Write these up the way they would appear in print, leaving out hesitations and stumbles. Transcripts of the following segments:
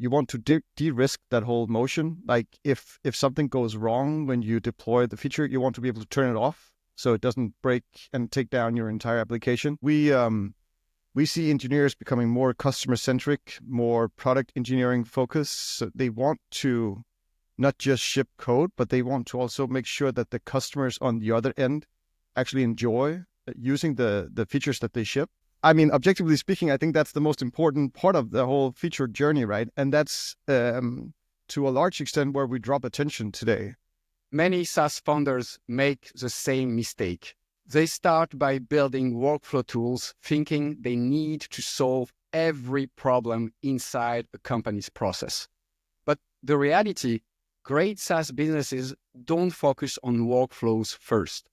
you want to de-risk that whole motion. Like if something goes wrong when you deploy the feature, you want to be able to turn it off so it doesn't break and take down your entire application. We see engineers becoming more customer-centric, more product engineering focused. So they want to not just ship code, but they want to also make sure that the customers on the other end actually enjoy using the features that they ship. I mean, objectively speaking, I think that's the most important part of the whole feature journey, right? And that's to a large extent where we drop attention today. Many SaaS founders make the same mistake. They start by building workflow tools, thinking they need to solve every problem inside a company's process. But the reality, great SaaS businesses don't focus on workflows first.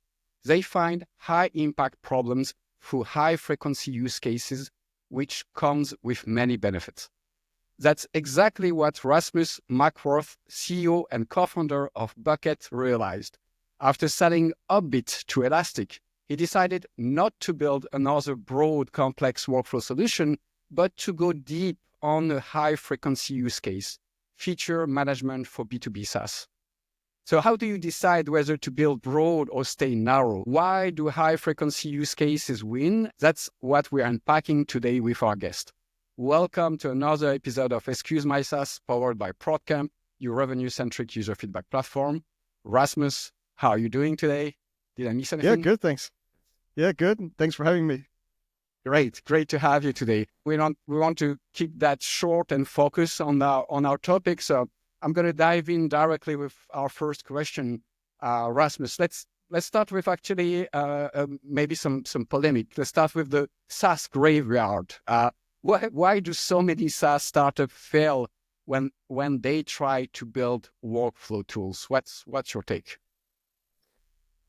They find high-impact problems through high-frequency use cases, which comes with many benefits. That's exactly what Rasmus Makwarth, CEO and co-founder of Bucket, realized. After selling Opbeat to Elastic, he decided not to build another broad, complex workflow solution, but to go deep on a high-frequency use case, feature management for B2B SaaS. So how do you decide whether to build broad or stay narrow? Why do high-frequency use cases win? That's what we're unpacking today with our guest. Welcome to another episode of Excuse My SaaS, powered by ProdCamp, your revenue-centric user feedback platform. Rasmus, how are you doing today? Did I miss anything? Yeah, good, thanks. Yeah, good. Thanks for having me. Great to have you today. We want to keep that short and focus on our topic. So I'm going to dive in directly with our first question, Rasmus. Let's start with actually maybe some polemic. Let's start with the SaaS graveyard. Why do so many SaaS startups fail when they try to build workflow tools? What's your take?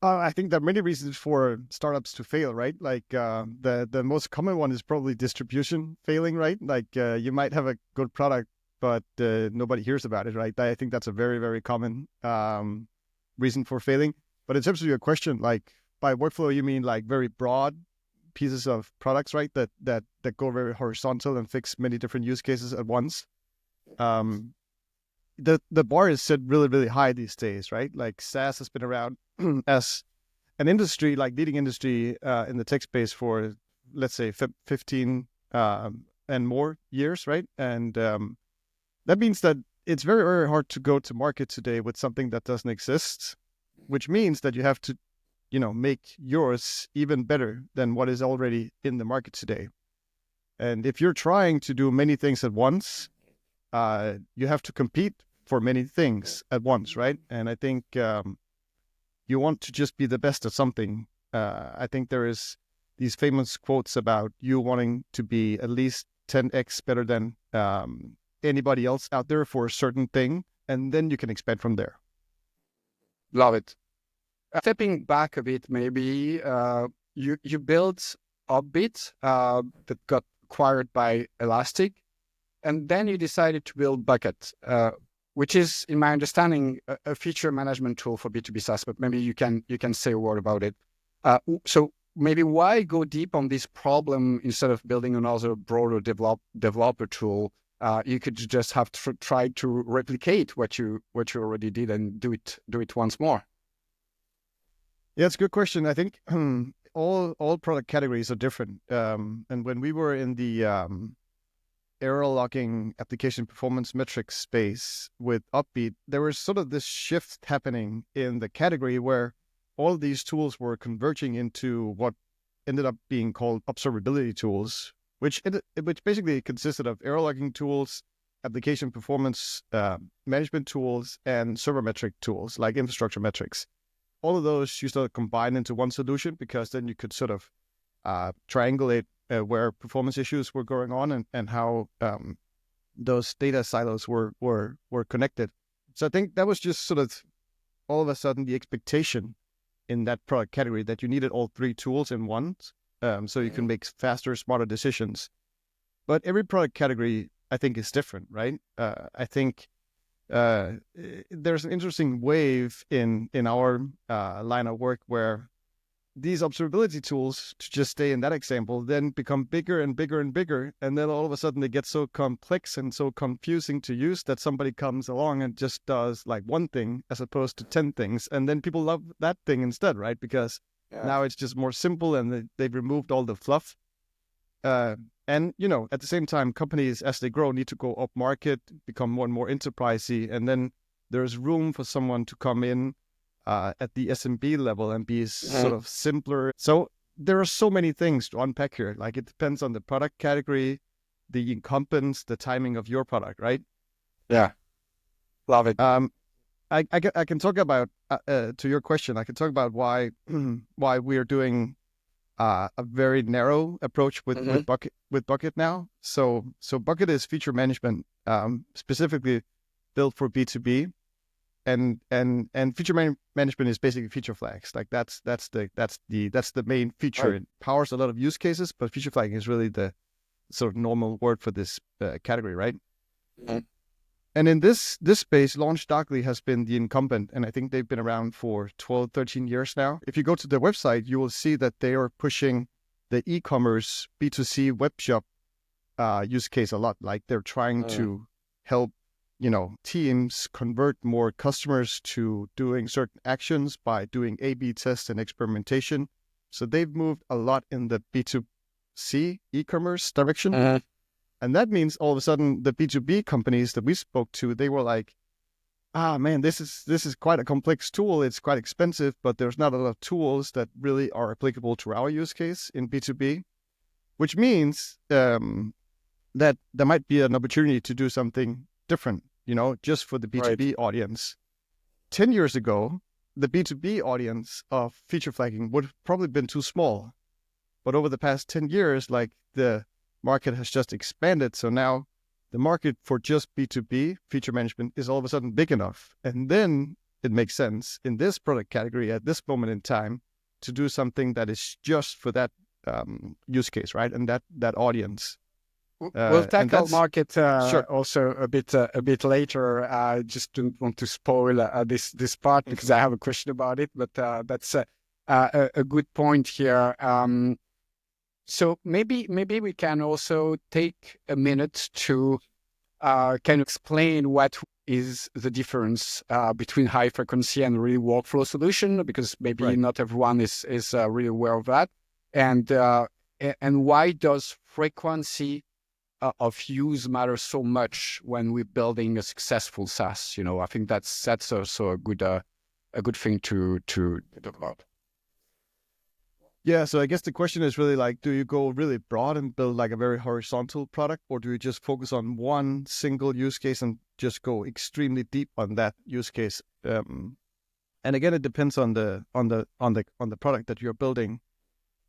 I think there are many reasons for startups to fail, right? Like the most common one is probably distribution failing, right? Like you might have a good product, but nobody hears about it, right? I think that's a very, very common reason for failing. But in terms of your question, like by workflow, you mean like very broad pieces of products, right? That go very horizontal and fix many different use cases at once. The bar is set really, really high these days, right? Like SaaS has been around as an industry, like leading industry in the tech space for, let's say, 15 and more years, right? And that means that it's very, very hard to go to market today with something that doesn't exist, which means that you have to, make yours even better than what is already in the market today. And if you're trying to do many things at once, you have to compete for many things at once, right? And I think you want to just be the best at something. I think there is these famous quotes about you wanting to be at least 10x better than anybody else out there for a certain thing, and then you can expand from there. Love it. Stepping back a bit, maybe you built Opbeat that got acquired by Elastic, and then you decided to build Bucket, which is, in my understanding, a feature management tool for B2B SaaS. But maybe you can say a word about it. So maybe why go deep on this problem instead of building another broader developer tool? You could just have tried to replicate what you already did and do it once more. Yeah, it's a good question. I think all product categories are different. And when we were in the error logging application performance metrics space with Opbeat, there was sort of this shift happening in the category where all these tools were converging into what ended up being called observability tools, which basically consisted of error logging tools, application performance management tools, and server metric tools like infrastructure metrics. All of those you sort of combine into one solution because then you could sort of triangulate where performance issues were going on and how those data silos were connected. So I think that was just sort of all of a sudden the expectation in that product category that you needed all three tools in one, so you can make faster, smarter decisions. But every product category, I think, is different, right? I think there's an interesting wave in our line of work where these observability tools, to just stay in that example, then become bigger and bigger and bigger. And then all of a sudden they get so complex and so confusing to use that somebody comes along and just does like one thing as opposed to 10 things. And then people love that thing instead, right? Because now it's just more simple and they've removed all the fluff. And, you know, at the same time, companies, as they grow, need to go up market, become more and more enterprisey. And then there's room for someone to come in at the SMB level and be sort of simpler. So there are so many things to unpack here. Like it depends on the product category, the incumbents, the timing of your product, right? Yeah, love it. I can talk about, to your question, I can talk about why we're doing a very narrow approach with Bucket now. So Bucket is feature management, specifically built for B2B. And feature management is basically feature flags. Like that's the main feature. Right. It powers a lot of use cases, but feature flagging is really the sort of normal word for this category, right? Mm-hmm. And in this space, LaunchDarkly has been the incumbent, and I think they've been around for 12, 13 years now. If you go to their website, you will see that they are pushing the e-commerce B2C web shop use case a lot. Like they're trying to help, you know, teams convert more customers to doing certain actions by doing A/B tests and experimentation. So they've moved a lot in the B2C e-commerce direction. And that means all of a sudden the B2B companies that we spoke to, they were like, man, this is quite a complex tool. It's quite expensive, but there's not a lot of tools that really are applicable to our use case in B2B, which means that there might be an opportunity to do something different, you know, just for the B2B audience. 10 years ago, the B2B audience of feature flagging would have probably been too small. But over the past 10 years, like the market has just expanded. So now the market for just B2B feature management is all of a sudden big enough. And then it makes sense in this product category at this moment in time to do something that is just for that use case, right? And that audience. We'll tackle market also a bit later. I just don't want to spoil this part because I have a question about it. But that's a good point here. So maybe we can also take a minute to kind of explain what is the difference between high frequency and really workflow solution, because maybe not everyone is really aware of that, and why does frequency of use matter so much when we're building a successful SaaS? You know, I think that's also a good thing to talk about. Yeah, so I guess the question is really like, do you go really broad and build like a very horizontal product, or do you just focus on one single use case and just go extremely deep on that use case? And again, it depends on the product that you're building.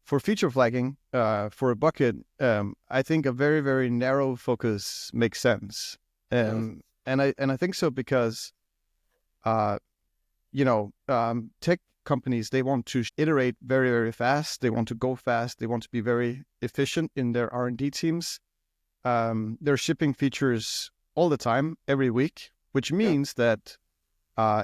For feature flagging, for a bucket, I think a very, very narrow focus makes sense. And I think so because, tech companies, they want to iterate very, very fast. They want to go fast. They want to be very efficient in their R&D teams. They're shipping features all the time, every week, which means that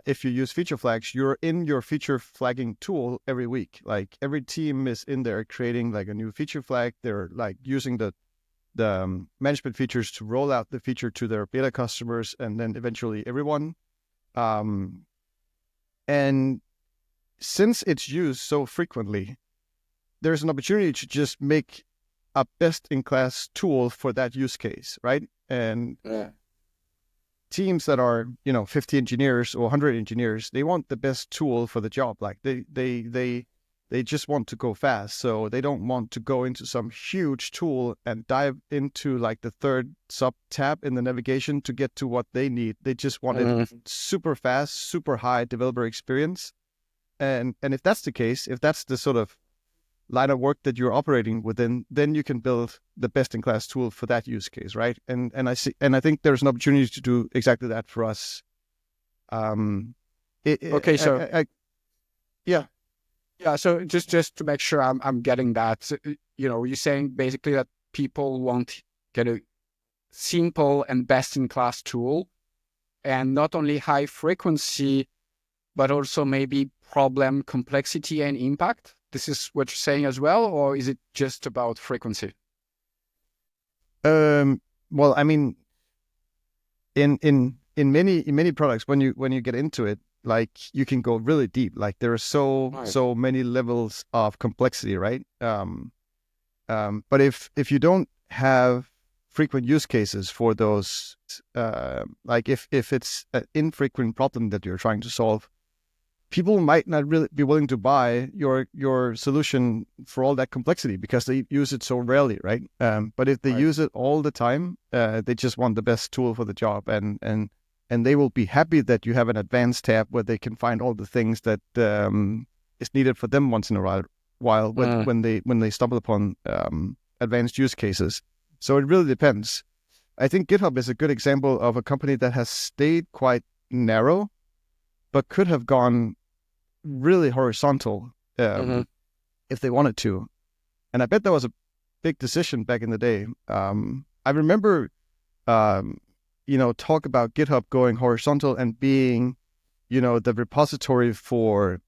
if you use feature flags, you're in your feature flagging tool every week. Like every team is in there creating like a new feature flag. They're like using the management features to roll out the feature to their beta customers and then eventually everyone. And since it's used so frequently, there's an opportunity to just make a best-in-class tool for that use case, right? And teams that are, 50 engineers or 100 engineers, they want the best tool for the job. Like they just want to go fast. So they don't want to go into some huge tool and dive into like the third sub tab in the navigation to get to what they need. They just want it super fast, super high developer experience. And if that's the case, if that's the sort of line of work that you're operating within, then you can build the best-in-class tool for that use case, right? And I think there's an opportunity to do exactly that for us. So just to make sure I'm getting that, you're saying basically that people want get a simple and best-in-class tool, and not only high frequency, but also maybe problem complexity and impact. This is what you're saying as well, or is it just about frequency? Well, I mean, in many products, when you get into it, like you can go really deep. Like there are so many levels of complexity, right? But if you don't have frequent use cases for those, like if it's an infrequent problem that you're trying to solve, people might not really be willing to buy your solution for all that complexity because they use it so rarely, right? But if they use it all the time, they just want the best tool for the job, and they will be happy that you have an advanced tab where they can find all the things that is needed for them once in a while when they stumble upon advanced use cases. So it really depends. I think GitHub is a good example of a company that has stayed quite narrow, but could have gone really horizontal if they wanted to. And I bet that was a big decision back in the day. I remember, talk about GitHub going horizontal and being, the repository for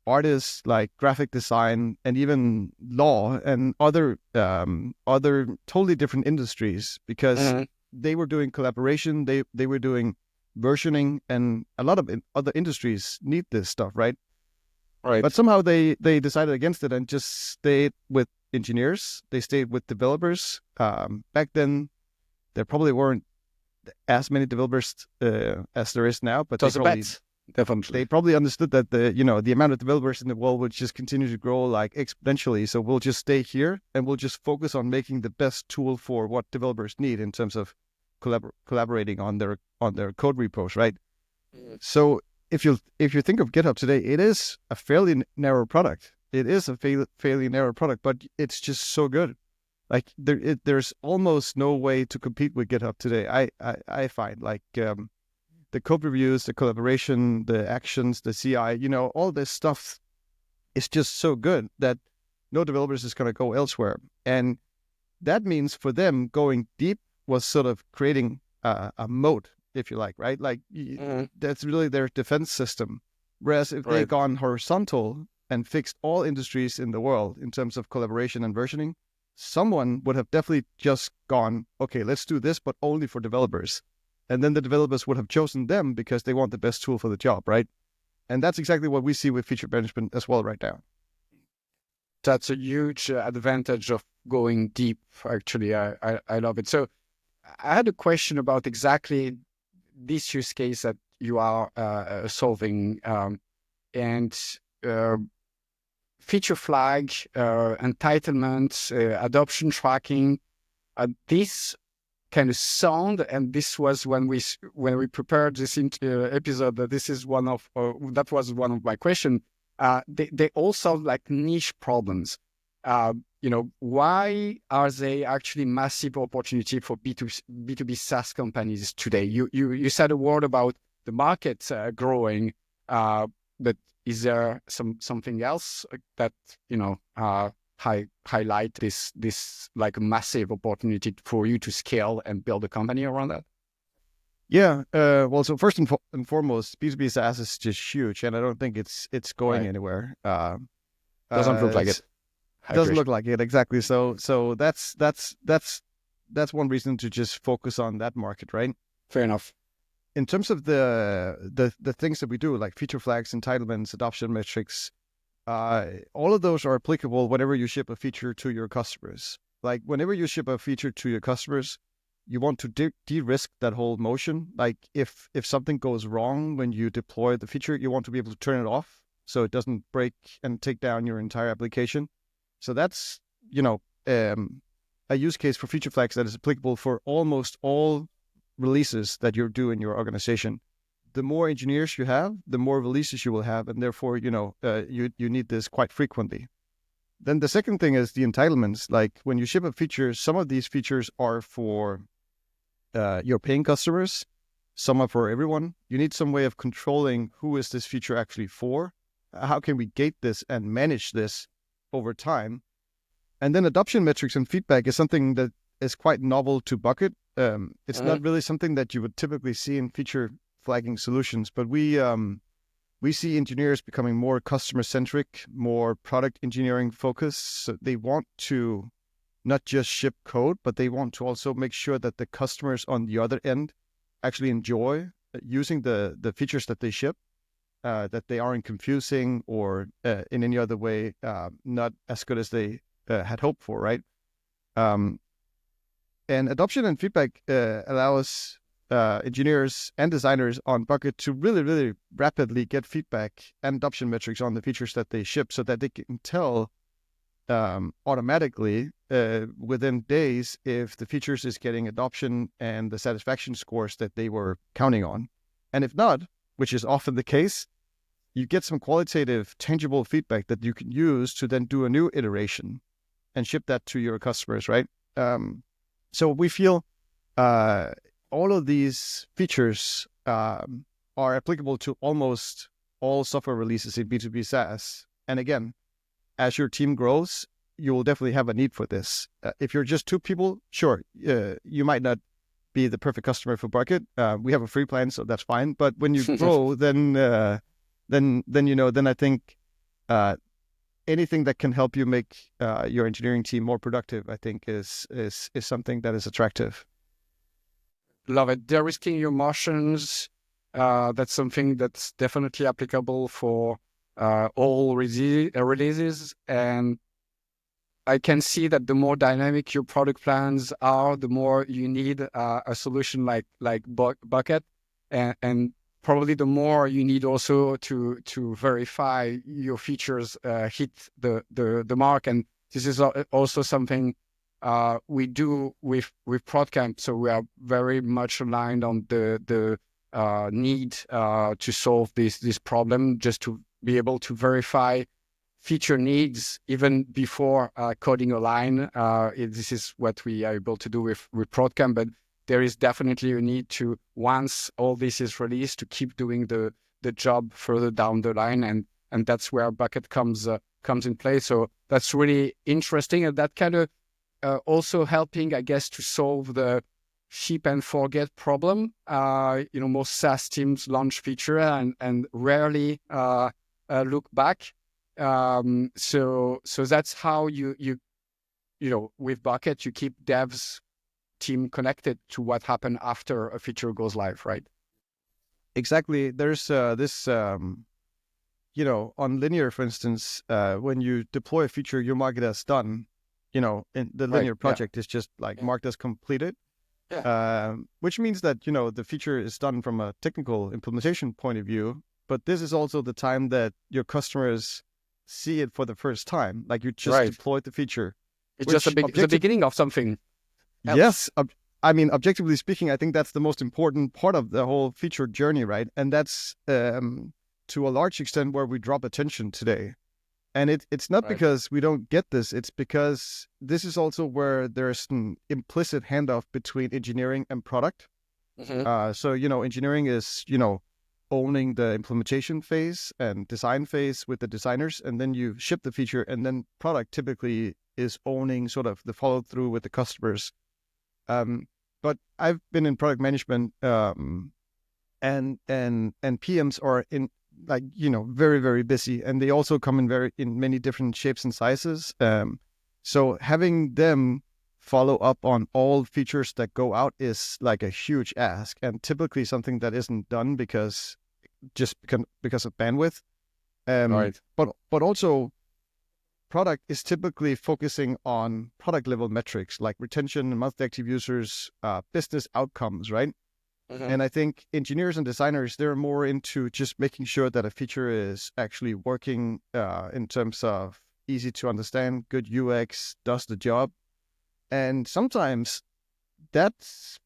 artists like graphic design and even law and other totally different industries, because they were doing collaboration, they were doing versioning, and a lot of other industries need this stuff, right? Right. But somehow they decided against it and just stayed with engineers. They stayed with developers. Back then, there probably weren't as many developers as there is now, but definitely they probably understood that the amount of developers in the world would just continue to grow like exponentially. So we'll just stay here and we'll just focus on making the best tool for what developers need in terms of collaborating on their code repos, right? So if you think of GitHub today, it is a fairly narrow product. It is a fairly narrow product, but it's just so good. Like there's almost no way to compete with GitHub today. I find like the code reviews, the collaboration, the actions, the CI, all this stuff is just so good that no developers is going to go elsewhere. And that means for them, going deep was sort of creating a moat, if you like, right? Like that's really their defense system. Whereas if they'd gone horizontal and fixed all industries in the world in terms of collaboration and versioning, someone would have definitely just gone, okay, let's do this, but only for developers. And then the developers would have chosen them because they want the best tool for the job, right? And that's exactly what we see with feature management as well right now. That's a huge advantage of going deep, actually. I love it. So I had a question about exactly this use case that you are solving, and feature flag, entitlement, adoption tracking. This kind of sound, and this was when we prepared this episode, that this is that was one of my questions. They all sound like niche problems. Why are they actually massive opportunity for B2B SaaS companies today? You said a word about the market growing, but is there something else that highlight this like massive opportunity for you to scale and build a company around that? Yeah. Well, so first and foremost, B2B SaaS is just huge, and I don't think it's going anywhere. Doesn't look like it. Doesn't look like it, exactly. So that's one reason to just focus on that market, right? Fair enough. In terms of the things that we do, like feature flags, entitlements, adoption metrics, all of those are applicable whenever you ship a feature to your customers. Like whenever you ship a feature to your customers, you want to de-risk that whole motion. Like if something goes wrong when you deploy the feature, you want to be able to turn it off so it doesn't break and take down your entire application. So that's, a use case for feature flags that is applicable for almost all releases that you do in your organization. The more engineers you have, the more releases you will have, and therefore, you need this quite frequently. Then the second thing is the entitlements. Like when you ship a feature, some of these features are for your paying customers. Some are for everyone. You need some way of controlling who is this feature actually for. How can we gate this and manage this over time? And then adoption metrics and feedback is something that is quite novel to bucket. It's not really something that you would typically see in feature flagging solutions, but we we see engineers becoming more customer-centric, more product engineering focused. So they want to not just ship code, but they want to also make sure that the customers on the other end actually enjoy using the features that they ship, that they aren't confusing or in any other way not as good as they had hoped for, right? And adoption and feedback allows engineers and designers on Bucket to really, really rapidly get feedback and adoption metrics on the features that they ship so that they can tell automatically within days if the features is getting adoption and the satisfaction scores that they were counting on. And if not, which is often the case, you get some qualitative, tangible feedback that you can use to then do a new iteration and ship that to your customers, right? So we feel all of these features are applicable to almost all software releases in B2B SaaS. And again, as your team grows, you will definitely have a need for this. If you're just two people, sure, you might not be the perfect customer for Bucket. We have a free plan, so that's fine. But when you grow, then I think anything that can help you make your engineering team more productive, I think, is something that is attractive. Love it. De-risking your motions. That's something that's definitely applicable for all releases. And I can see that the more dynamic your product plans are, the more you need a solution like Bucket, and probably the more you need also to verify your features hit the mark. And this is also something we do with ProdCamp. So we are very much aligned on the need to solve this problem, just to be able to verify feature needs even before coding a line. This is what we are able to do with ProdCamp, but there is definitely a need to, once all this is released, to keep doing the job further down the line, and that's where Bucket comes in play. So that's really interesting, and that kind of also helping, I guess, to solve the ship and forget problem. Most SaaS teams launch feature and rarely look back. So that's how you with Bucket, you keep devs team connected to what happened after a feature goes live, right? Exactly. There's this, on Linear, for instance, when you deploy a feature, you mark it as done. In the Linear project is just like marked as completed. Which means that, the feature is done from a technical implementation point of view, but this is also the time that your customers see it for the first time. Like you just deployed the feature. It's just the beginning of something else. Yes. Objectively speaking, I think that's the most important part of the whole feature journey, right? And that's to a large extent where we drop attention today. And it's not because we don't get this. It's because this is also where there's an implicit handoff between engineering and product. So, engineering is, owning the implementation phase and design phase with the designers, and then you ship the feature, and then product typically is owning sort of the follow through with the customers. But I've been in product management, and PMs are in very, very busy, and they also come in many different shapes and sizes. So having them follow up on all features that go out is like a huge ask, and typically something that isn't done because of bandwidth. But also product is typically focusing on product level metrics like retention, monthly active users, business outcomes, right? And I think engineers and designers, they're more into just making sure that a feature is actually working in terms of easy to understand, good UX, does the job. And sometimes that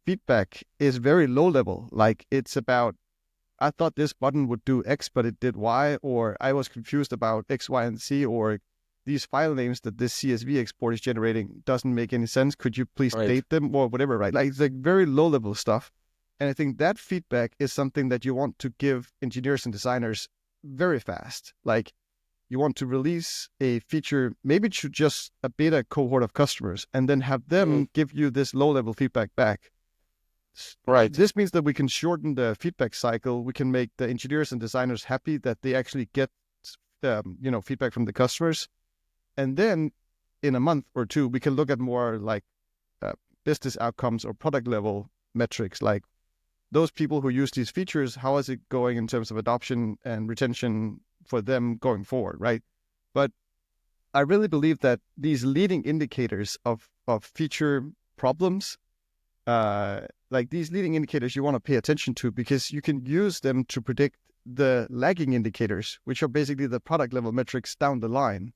feedback is very low level. Like it's about, I thought this button would do X, but it did Y, or I was confused about X, Y, and Z, or these file names that this CSV export is generating doesn't make any sense. Could you please date them or whatever, right? Like it's like very low level stuff. And I think that feedback is something that you want to give engineers and designers very fast. Like you want to release a feature, maybe to just a beta cohort of customers, and then have them give you this low-level feedback back. Right. This means that we can shorten the feedback cycle. We can make the engineers and designers happy that they actually get, feedback from the customers. And then in a month or two, we can look at more like business outcomes or product level metrics, like those people who use these features, how is it going in terms of adoption and retention for them going forward, right? But I really believe that these leading indicators of feature problems, like these leading indicators you want to pay attention to, because you can use them to predict the lagging indicators, which are basically the product level metrics down the line.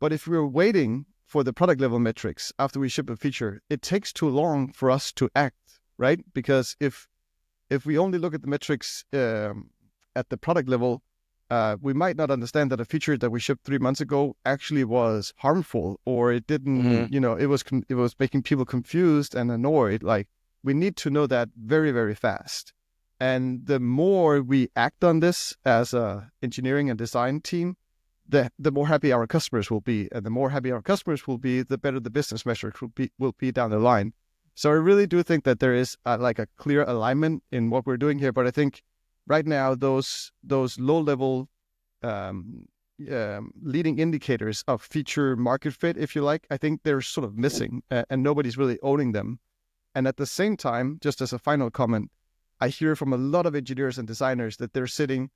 But if we're waiting for the product level metrics after we ship a feature, it takes too long for us to act, right? Because if we only look at the metrics at the product level, we might not understand that a feature that we shipped 3 months ago actually was harmful, or it didn't, it was making people confused and annoyed. Like, we need to know that very, very fast. And the more we act on this as a engineering and design team, the more happy our customers will be. And the more happy our customers will be, the better the business metrics will be down the line. So I really do think that there is like a clear alignment in what we're doing here. But I think right now, those low-level leading indicators of feature market fit, if you like, I think they're sort of missing, and nobody's really owning them. And at the same time, just as a final comment, I hear from a lot of engineers and designers that they're sitting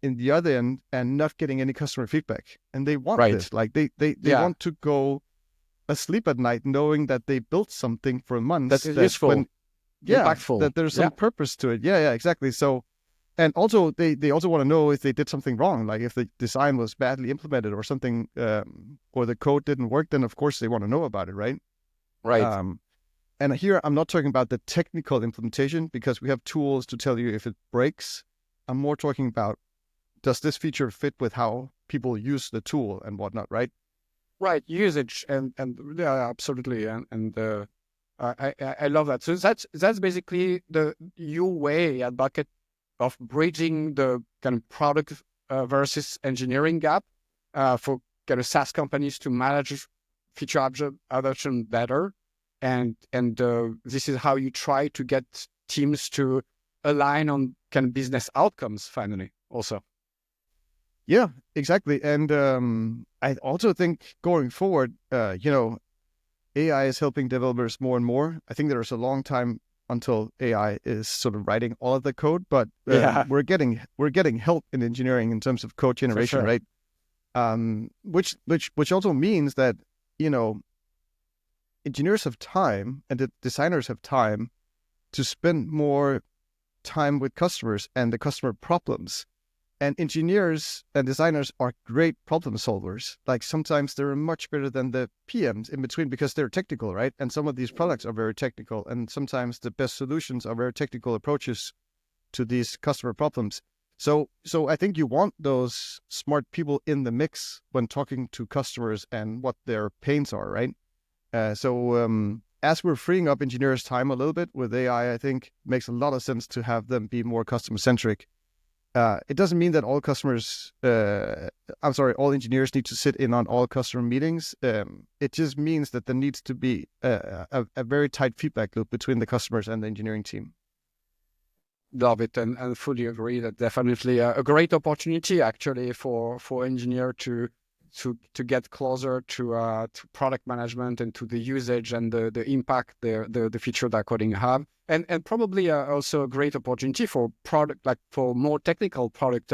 in the other end and not getting any customer feedback. And they want this. Like, they want to go asleep at night knowing that they built something for months that is useful, impactful, that there's some purpose to it. Yeah, exactly. So, and also they also want to know if they did something wrong, like if the design was badly implemented or something, or the code didn't work. Then of course they want to know about it, right? And here I'm not talking about the technical implementation, because we have tools to tell you if it breaks. I'm more talking about, does this feature fit with how people use the tool and whatnot, right? Right, usage and yeah, absolutely, and I love that. So that's basically your way at Bucket of bridging the kind of product versus engineering gap for kind of SaaS companies to manage feature adoption better, and this is how you try to get teams to align on kind of business outcomes finally also. Yeah, exactly. And I also think going forward, AI is helping developers more and more. I think there's a long time until AI is sort of writing all of the code, but we're getting help in engineering in terms of code generation, right? Which also means that, engineers have time and the designers have time to spend more time with customers and the customer problems. And engineers and designers are great problem solvers. Like, sometimes they're much better than the PMs in between, because they're technical, right? And some of these products are very technical. And sometimes the best solutions are very technical approaches to these customer problems. So I think you want those smart people in the mix when talking to customers and what their pains are, right? As we're freeing up engineers' time a little bit with AI, I think it makes a lot of sense to have them be more customer-centric. It doesn't mean that all all engineers need to sit in on all customer meetings. It just means that there needs to be a very tight feedback loop between the customers and the engineering team. Love it, and fully agree that definitely a great opportunity actually for engineer to get closer to product management and to the usage and the impact the feature that coding have. And probably also a great opportunity for for more technical product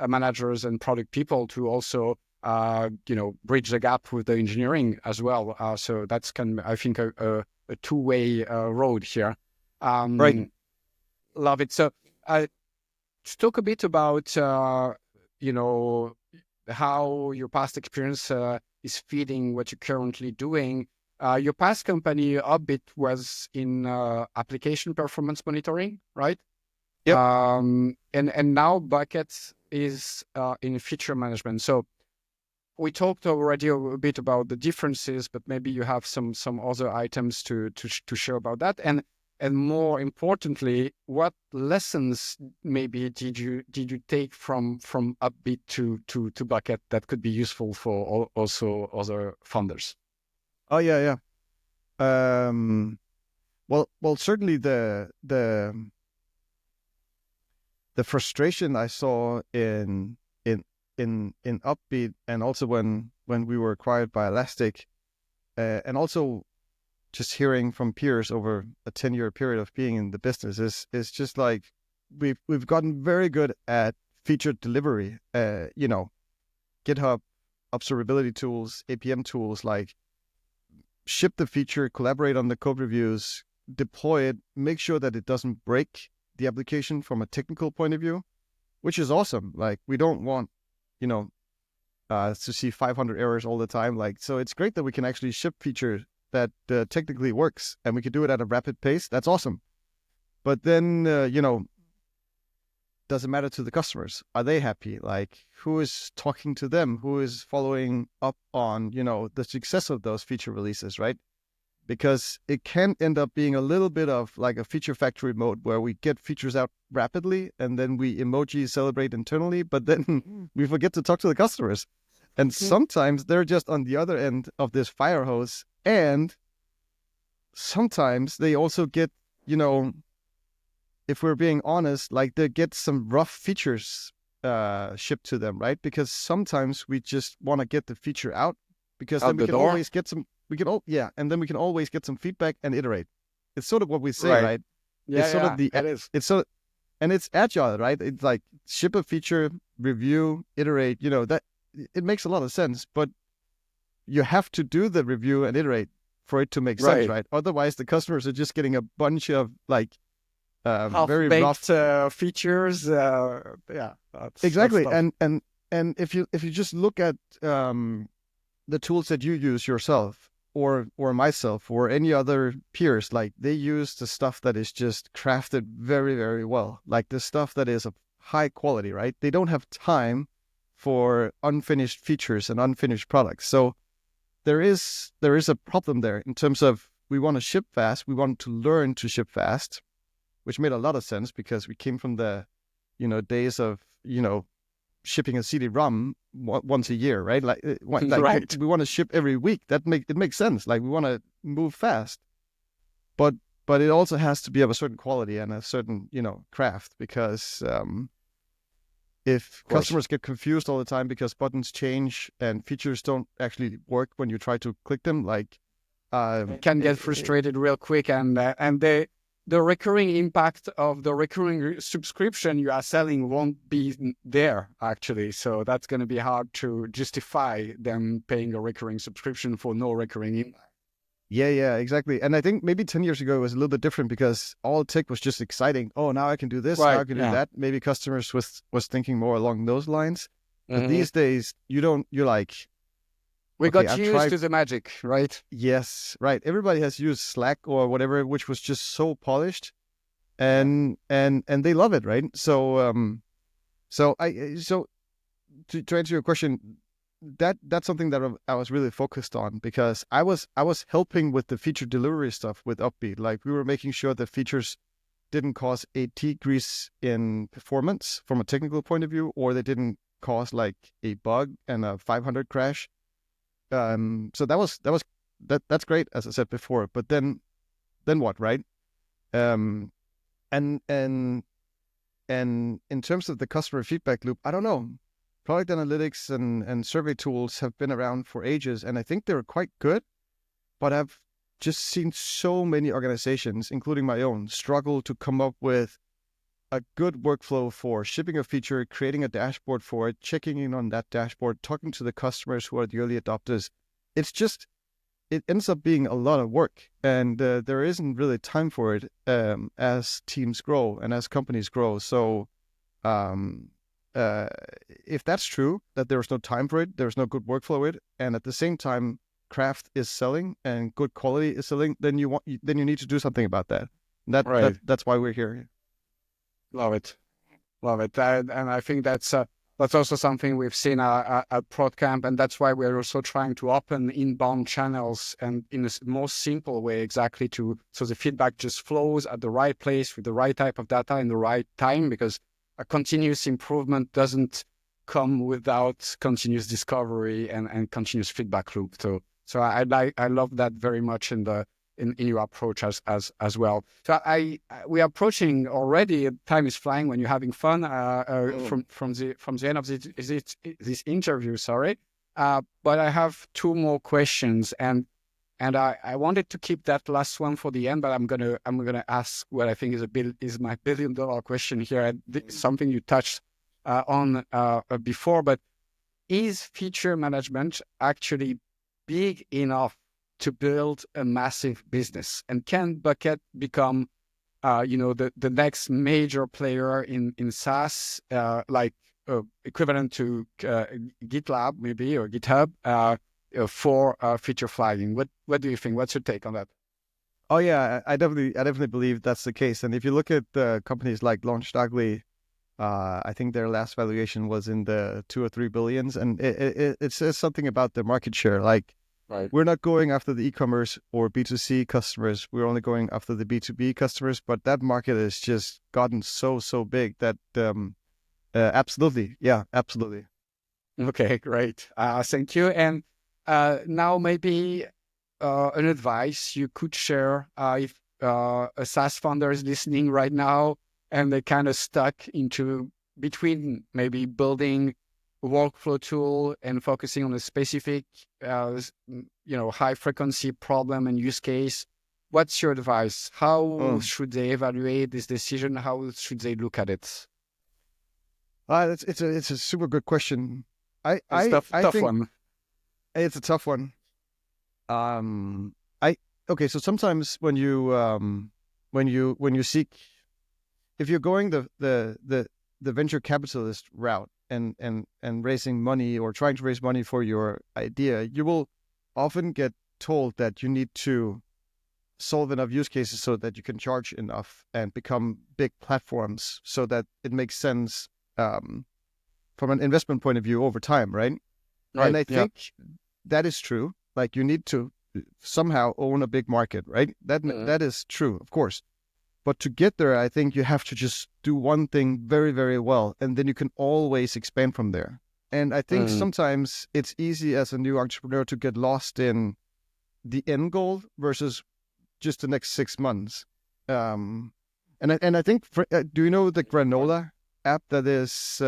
managers and product people to also bridge the gap with the engineering as well. So that's I think a two-way road here. Right. Love it. So to talk a bit about how your past experience is feeding what you're currently doing. Your past company, Opbeat, was in application performance monitoring, right? Yep. And now Bucket is in feature management. So we talked already a bit about the differences, but maybe you have some other items to share about that. And more importantly, what lessons maybe did you take from Opbeat to Bucket that could be useful for also other founders? Oh, yeah. Well, certainly the frustration I saw in Opbeat, and also when we were acquired by Elastic, and also just hearing from peers over a 10-year period of being in the business, is just like we've gotten very good at feature delivery. GitHub observability tools, APM tools, like ship the feature, collaborate on the code reviews, deploy it, make sure that it doesn't break the application from a technical point of view, which is awesome. Like, we don't want, to see 500 errors all the time. Like, so it's great that we can actually ship feature that technically works, and we can do it at a rapid pace. That's awesome. But then, does it matter to the customers? Are they happy? Like, who is talking to them? Who is following up on, the success of those feature releases, right? Because it can end up being a little bit of like a feature factory mode where we get features out rapidly and then we emoji celebrate internally, but then we forget to talk to the customers. And sometimes they're just on the other end of this fire hose. And sometimes they also get, if we're being honest, like they get some rough features shipped to them, right? Because sometimes we just want to get the feature out, because then we can always get some, and then we can always get some feedback and iterate. It's sort of what we say, right? Yeah, it's sort of it is. It's sort of, and it's agile, right? It's like ship a feature, review, iterate. That it makes a lot of sense, but you have to do the review and iterate for it to make sense, right? Otherwise, the customers are just getting a bunch of like very rough features. Exactly. And if you just look at the tools that you use yourself, or myself, or any other peers, like they use the stuff that is just crafted very, very well, like the stuff that is of high quality, right? They don't have time for unfinished features and unfinished products. So there is a problem there in terms of, we want to ship fast, we want to learn to ship fast, which made a lot of sense because we came from the days of shipping a CD-ROM once a year, right? Like, right. We want to ship every week. It makes sense. Like, we want to move fast, but it also has to be of a certain quality and a certain craft, because if customers get confused all the time because buttons change and features don't actually work when you try to click them, like can get frustrated real quick, and the recurring impact of the recurring subscription you are selling won't be there, actually. So that's going to be hard to justify them paying a recurring subscription for no recurring impact. Yeah, exactly. And I think maybe 10 years ago it was a little bit different, because all tech was just exciting. Oh, now I can do this, now I can do that. Maybe customers was thinking more along those lines. But these days, you're like, we got used to the magic, right? Yes, right. Everybody has used Slack or whatever, which was just so polished, and they love it, right? So to answer your question, that's something that I was really focused on, because I was helping with the feature delivery stuff with Opbeat. Like, we were making sure that features didn't cause a decrease in performance from a technical point of view, or they didn't cause like a bug and a 500 crash. So that's great, as I said before. But then what, right? And in terms of the customer feedback loop, I don't know. Product analytics and survey tools have been around for ages, and I think they're quite good. But I've just seen so many organizations, including my own, struggle to come up with a good workflow for shipping a feature, creating a dashboard for it, checking in on that dashboard, talking to the customers who are the early adopters. It ends up being a lot of work, and there isn't really time for it as teams grow and as companies grow. So if that's true, that there's no time for it, there's no good workflow with it, and at the same time, craft is selling and good quality is selling, then you need to do something about that. That's why we're here. Love it. And I think that's also something we've seen at ProdCamp, and that's why we're also trying to open inbound channels, and in a more simple way, exactly so the feedback just flows at the right place with the right type of data in the right time, because a continuous improvement doesn't come without continuous discovery and continuous feedback loop. So I love that very much in the in your approach as well. So we are approaching already. Time is flying when you're having fun. From the end of this interview. Sorry, but I have two more questions, and I wanted to keep that last one for the end. But I'm gonna ask what I think is my $1 billion question here. And something you touched on before, but is feature management actually big enough to build a massive business? And can Bucket become, the next major player in SaaS, like equivalent to GitLab maybe, or GitHub, for feature flagging? What do you think? What's your take on that? Oh yeah, I definitely believe that's the case. And if you look at companies like LaunchDarkly, I think their last valuation was in the 2 or 3 billions, and it says something about the market share. Like, Right. we're not going after the e-commerce or B2C customers. We're only going after the B2B customers. But that market has just gotten so big that absolutely, yeah, absolutely. Okay, great. Thank you. And now maybe an advice you could share if a SaaS founder is listening right now and they're kind of stuck into between maybe building a workflow tool and focusing on a specific, high frequency problem and use case. What's your advice? How should they evaluate this decision? How should they look at it? It's a super good question. I Tough think one. it's a tough one. Okay, so sometimes when you seek, if you're going the venture capitalist route and raising money or trying to raise money for your idea, you will often get told that you need to solve enough use cases so that you can charge enough and become big platforms so that it makes sense from an investment point of view over time, right? Right. And I think that is true. Like, you need to somehow own a big market, right? That is true, of course. But to get there, I think you have to just do one thing very, very well, and then you can always expand from there. And I think sometimes it's easy as a new entrepreneur to get lost in the end goal versus just the next 6 months. And I think, do you know the Granola app that is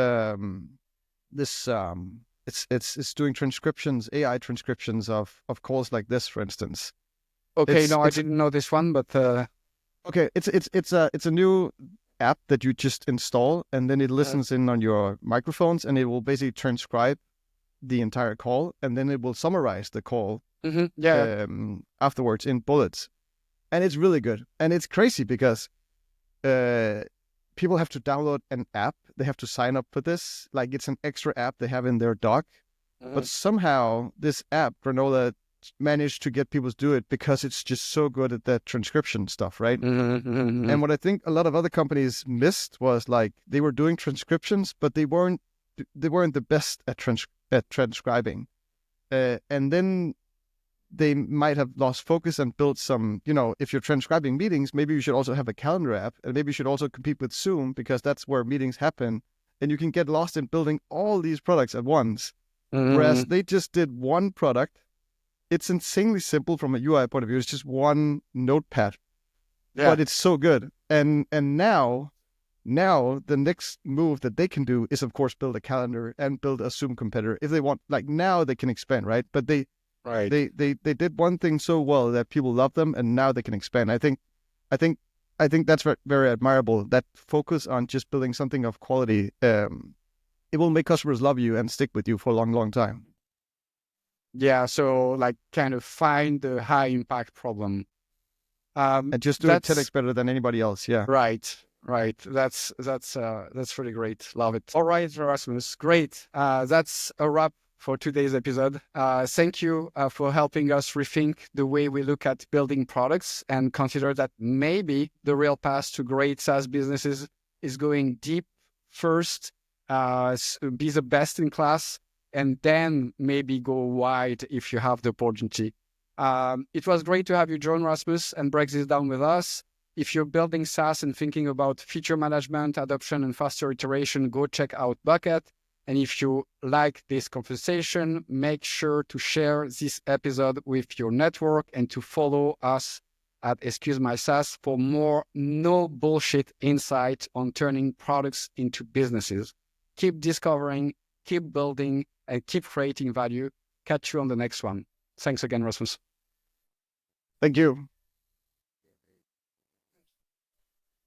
it's doing transcriptions, AI transcriptions of calls like this, for instance. Okay, I didn't know this one, but okay, it's a new app that you just install, and then it listens in on your microphones, and it will basically transcribe the entire call, and then it will summarize the call afterwards in bullets. And it's really good. And it's crazy because people have to download an app. They have to sign up for this. Like, it's an extra app they have in their dock. But somehow this app, Granola, managed to get people to do it because it's just so good at that transcription stuff, right? And what I think a lot of other companies missed was, like, they were doing transcriptions, but they weren't the best at transcribing. And then they might have lost focus and built some, if you're transcribing meetings, maybe you should also have a calendar app, and maybe you should also compete with Zoom because that's where meetings happen. And you can get lost in building all these products at once. Whereas they just did one product. It's insanely simple from a UI point of view. It's just one notepad, but it's so good. And now the next move that they can do is, of course, build a calendar and build a Zoom competitor if they want. Like, now they can expand, right? But they did one thing so well that people love them, and now they can expand. I think that's very admirable. That focus on just building something of quality. It will make customers love you and stick with you for a long, long time. Yeah, so like kind of find the high impact problem. And just do it 10x better than anybody else. Yeah. Right. That's really great. Love it. All right, Rasmus. Great. That's a wrap for today's episode. Thank you for helping us rethink the way we look at building products and consider that maybe the real path to great SaaS businesses is going deep first, be the best in class, and then maybe go wide if you have the opportunity. It was great to have you join, Rasmus, and break this down with us. If you're building SaaS and thinking about feature management, adoption, and faster iteration, go check out Bucket. And if you like this conversation, make sure to share this episode with your network and to follow us at Excuse My SaaS for more no bullshit insight on turning products into businesses. Keep discovering, keep building, and keep creating value. Catch you on the next one. Thanks again, Rasmus. Thank you.